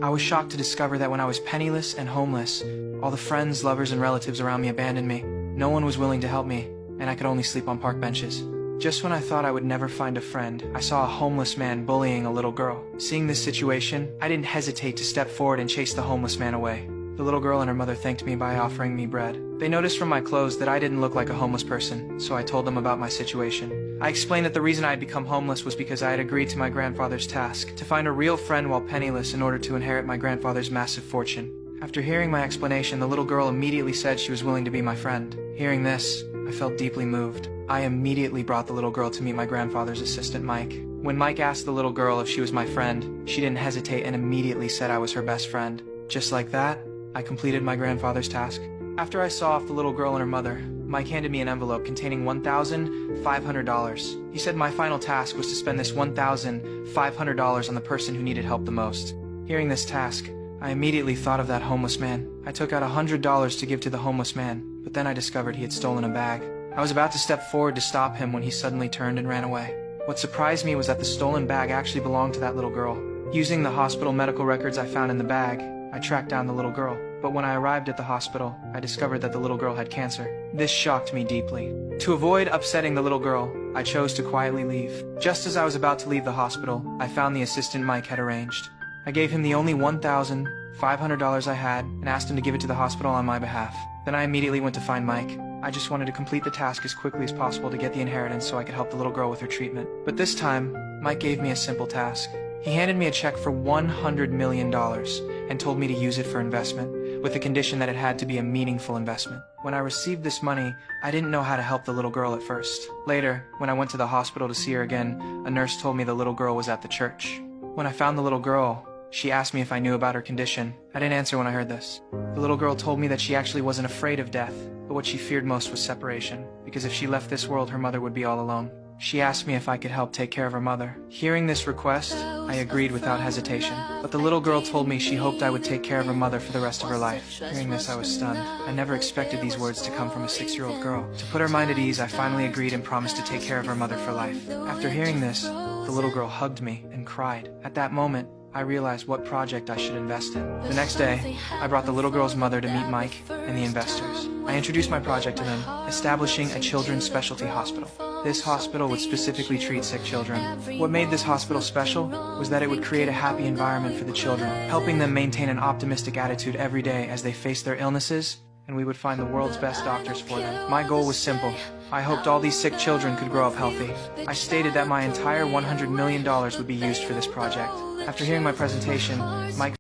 I was shocked to discover that when I was penniless and homeless, all the friends, lovers, and relatives around me abandoned me. No one was willing to help me, and I could only sleep on park benches. Just when I thought I would never find a friend, I saw a homeless man bullying a little girl. Seeing this situation, I didn't hesitate to step forward and chase the homeless man away. The little girl and her mother thanked me by offering me bread. They noticed from my clothes that I didn't look like a homeless person, so I told them about my situation. I explained that the reason I had become homeless was because I had agreed to my grandfather's task, to find a real friend while penniless in order to inherit my grandfather's massive fortune. After hearing my explanation, the little girl immediately said she was willing to be my friend. Hearing this, I felt deeply moved. I immediately brought the little girl to meet my grandfather's assistant, Mike. When Mike asked the little girl if she was my friend, she didn't hesitate and immediately said I was her best friend. Just like that, I completed my grandfather's task. After I saw off the little girl and her mother, Mike handed me an envelope containing $1,500. He said my final task was to spend this $1,500 on the person who needed help the most. Hearing this task, I immediately thought of that homeless man. I took out $100 to give to the homeless man, but then I discovered he had stolen a bag. I was about to step forward to stop him when he suddenly turned and ran away. What surprised me was that the stolen bag actually belonged to that little girl. Using the hospital medical records I found in the bag, I tracked down the little girl. But when I arrived at the hospital, I discovered that the little girl had cancer. This shocked me deeply. To avoid upsetting the little girl, I chose to quietly leave. Just as I was about to leave the hospital, I found the assistant Mike had arranged. I gave him the only $1,500 I had and asked him to give it to the hospital on my behalf. Then I immediately went to find Mike. I just wanted to complete the task as quickly as possible to get the inheritance so I could help the little girl with her treatment. But this time, Mike gave me a simple task. He handed me a check for $100 million and told me to use it for investment, with the condition that it had to be a meaningful investment. When I received this money, I didn't know how to help the little girl at first. Later, when I went to the hospital to see her again, a nurse told me the little girl was at the church. When I found the little girl, she asked me if I knew about her condition. I didn't answer when I heard this. The little girl told me that she actually wasn't afraid of death, but what she feared most was separation, because if she left this world, her mother would be all alone. She asked me if I could help take care of her mother. Hearing this request, I agreed without hesitation. But the little girl told me she hoped I would take care of her mother for the rest of her life. Hearing this, I was stunned. I never expected these words to come from a 6-year-old girl. To put her mind at ease, I finally agreed and promised to take care of her mother for life. After hearing this, the little girl hugged me and cried. At that moment, I realized what project I should invest in. The next day, I brought the little girl's mother to meet Mike and the investors. I introduced my project to them, establishing a children's specialty hospital. This hospital would specifically treat sick children. What made this hospital special was that it would create a happy environment for the children, helping them maintain an optimistic attitude every day as they face their illnesses, and we would find the world's best doctors for them. My goal was simple. I hoped all these sick children could grow up healthy. I stated that my entire $100 million would be used for this project. After hearing my presentation, Mike